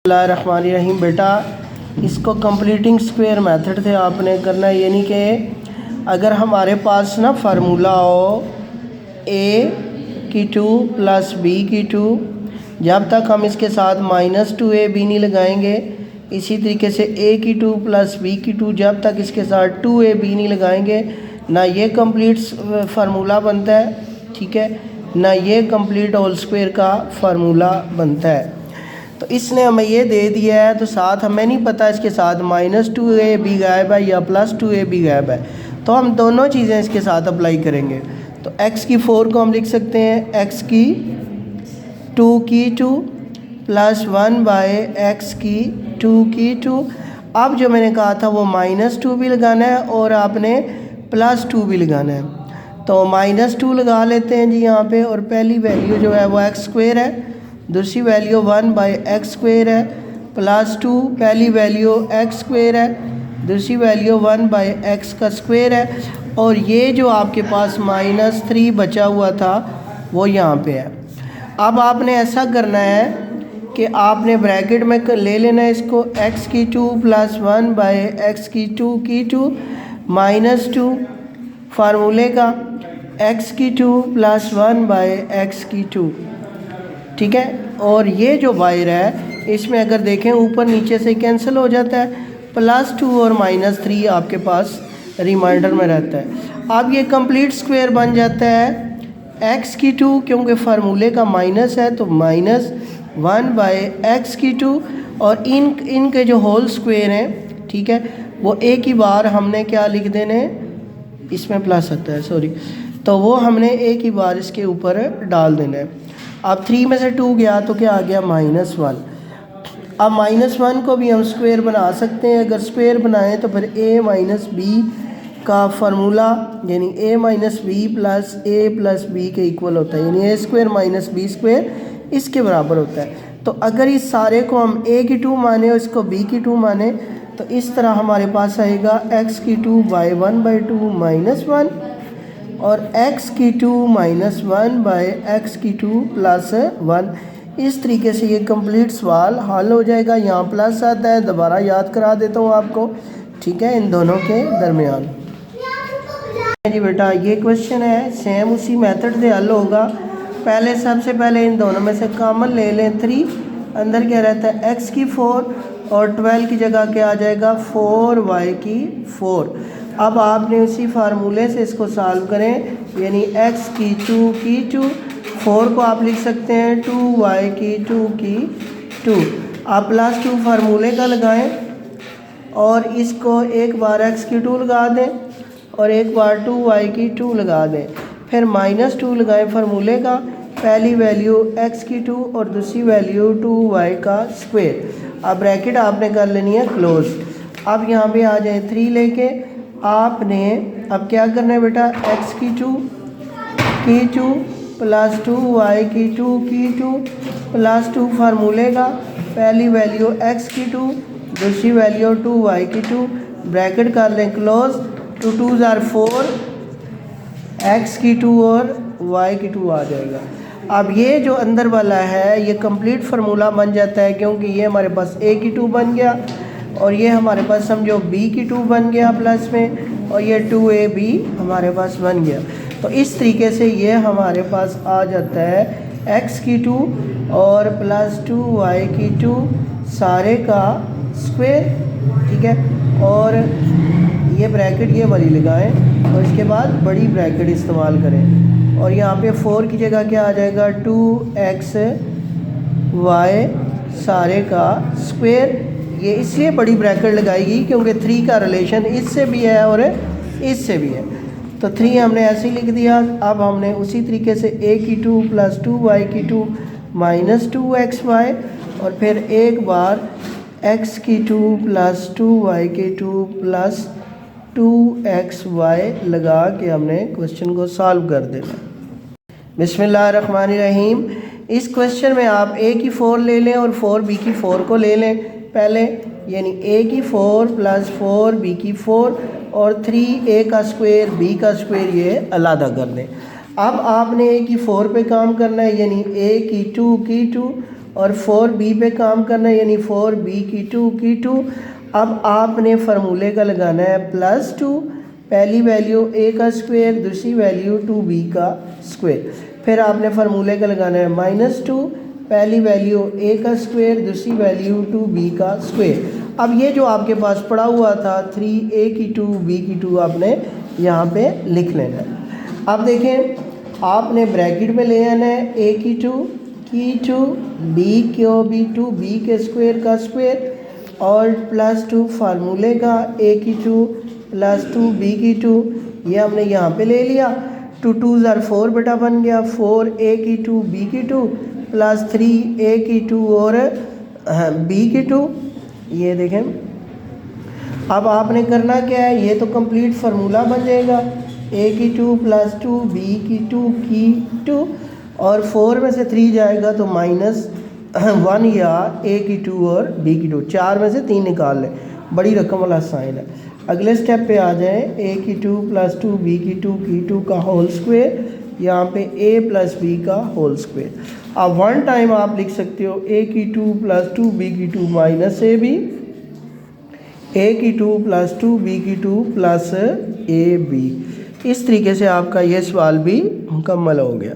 बिस्मिल्लाहिर्रहमानिर्रहीम। बेटा इसको कंप्लीटिंग स्क्वायर मेथड से आपने करना है, यानी कि अगर हमारे पास ना फार्मूला हो a की 2 प्लस b की 2, जब तक हम इसके साथ -2ab नहीं लगाएंगे, इसी तरीके से a की 2 प्लस b की 2 जब तक इसके साथ 2ab नहीं लगाएंगे, ना ये कंप्लीट फार्मूला बनता है, ठीक है, ना ये कंप्लीट होल स्क्वायर का फार्मूला बनता है। तो इसने हमें ये दे दिया है, तो साथ हमें नहीं पता इसके साथ -2ab गायब है या +2ab गायब है, तो हम दोनों चीज़ें इसके साथ अप्लाई करेंगे। तो x की 4 को हम लिख सकते हैं x की 2 प्लस 1/x की 2 अब जो मैंने कहा था वो -2 भी लगाना है और आपने +2 भी लगाना है, तो -2 लगा लेते हैं जी यहाँ पे। और पहली वैल्यू जो है वो x² है, दूसरी वैल्यू 1/x² है, +2 पहली वैल्यू x² है, दूसरी वैल्यू 1/x² है, और ये जो आपके पास -3 बचा हुआ था वो यहाँ पे है। अब आपने ऐसा करना है कि आपने ब्रैकेट में ले लेना है इसको, x की 2 प्लस 1/x की 2 -2 फार्मूले का x की 2 प्लस 1/x की 2, ठीक है। और ये जो बाहर है इसमें अगर देखें ऊपर नीचे से कैंसिल हो जाता है, +2 और -3 आपके पास रिमाइंडर में रहता है। अब ये कंप्लीट स्क्वायर बन जाता है x की 2, क्योंकि फार्मूले का माइनस है तो -1/x की 2, और इनके जो होल स्क्वायर हैं, ठीक है, वो एक ही बार हमने क्या लिख देने, इसमें प्लस आता है सॉरी, तो वो हमने एक ही बार इसके ऊपर डाल देना है। अब 3 में से 2 गया तो क्या आ गया, -1। अब -1 को भी हम स्क्वायर बना सकते हैं, अगर स्क्वायर बनाएं तो फिर a - b का फार्मूला यानी a - b plus a plus b के इक्वल होता है, यानी a² - b² इसके बराबर होता है। तो अगर इस सारे को हम a की 2 माने और इसको b की 2 माने, तो इस तरह हमारे पास आएगा x की 2 1/2 -1 और x की 2 -1/x की 2 प्लस 1। इस तरीके से ये कंप्लीट सवाल हल हो जाएगा। यहाँ प्लस आता है, दोबारा याद करा देता हूँ आपको, ठीक है, इन दोनों के दरमियान। जी बेटा ये क्वेश्चन है, सेम उसी मेथड से हल होगा। पहले सबसे पहले इन दोनों में से कॉमन ले लें 3, अंदर क्या रहता है x की 4 और 12 की जगह क्या आ जाएगा 4y की 4। अब आपने उसी फार्मूले से इसको सॉल्व करें, यानी x की 2 4 को आप लिख सकते हैं 2y की 2 आप +2 फार्मूले का लगाएं और इसको एक बार x की 2 लगा दें और एक बार 2y की 2 लगा दें, फिर -2 लगाएं फार्मूले का, पहली वैल्यू x की 2 और दूसरी वैल्यू 2y²। अब ब्रैकेट आपने कर लेनी है क्लोज। अब यहाँ पे आ जाए 3 लेके, आपने अब क्या करना है बेटा, x की 2 प्लस 2y की 2 प्लस 2 फार्मूले का, पहली वैल्यू x की 2 दूसरी वैल्यू 2y की 2, ब्रैकेट कर लें क्लोज, 2 2s are 4, x की 2 और y की 2 आ जाएगा। अब ये जो अंदर वाला है ये कंप्लीट फार्मूला बन जाता है, क्योंकि ये हमारे पास a की 2 बन गया और ये हमारे पास समझो b की 2 बन गया प्लस में, और ये 2ab हमारे पास बन गया। तो इस तरीके से ये हमारे पास आ जाता है x की 2 और +2y की 2 सारे का स्क्वायर, ठीक है, और ये ब्रैकेट ये वाली लगाएं और इसके बाद बड़ी ब्रैकेट इस्तेमाल करें, और यहाँ पे 4 की जगह क्या आ जाएगा 2xy सारे का स्क्वायर। ये इसलिए बड़ी ब्रैकेट लगाएगी क्योंकि 3 का रिलेशन इससे भी है और इससे भी है, तो 3 हमने ऐसे ही लिख दिया। अब हमने उसी तरीके से a की 2 प्लस 2y की 2 -2xy और फिर एक बार x की 2 प्लस 2y की 2 प्लस 2xy लगा के हमने क्वेश्चन को सॉल्व कर देना। बिस्मिल्लाहिर्रहमानिर्रहीम। इस क्वेश्चन में आप a की 4 ले लें और 4b की 4 को ले लें पहले, यानी a की 4 प्लस 4b की 4 और 3a का स्क्वायर b का स्क्वायर ये अलग कर दें। अब आपने a की 4 पे काम करना है, यानी a की 2 और 4b पे काम करना है, यानी 4b की टू। अब आपने फार्मूले का लगाना है +2, पहली वैल्यू a का स्क्वायर, दूसरी वैल्यू 2b का स्क्वायर। फिर आपने फार्मूले का लगाना है -2, पहली वैल्यू a का स्क्वायर, दूसरी वैल्यू 2b का स्क्वायर। अब ये जो आपके पास पड़ा हुआ था 3a की 2 b की 2 आपने यहाँ पे लिख लेना है। अब देखें आपने ब्रैकेट में ले आना है a की 2 b को भी 2b के स्क्वायर का स्क्वायर और +2 फार्मूले का a की 2 +2b की 2, ये हमने यहाँ पे ले लिया। 2 2 ज़ार 4 बेटा बन गया, 4a की 2 b की 2 +3a की 2 और b की 2। ये देखें अब आपने करना क्या है, ये तो कंप्लीट फार्मूला बन जाएगा a की 2 +2 b की 2 और 4 में से 3 जाएगा तो -1 या a की 2 और b की 2, 4 में से 3 निकाल लें, बड़ी रकम वाला साइन है। अगले स्टेप पे आ जाएं, a की 2 +2 b की 2 का होल स्क्वायर, यहाँ पे a + b का होल स्क्वायर। अब वन टाइम आप लिख सकते हो a की 2 +2 b की 2 -ab, a की 2 +2 b की 2 +ab। इस तरीके से आपका ये सवाल भी मुकम्मल हो गया।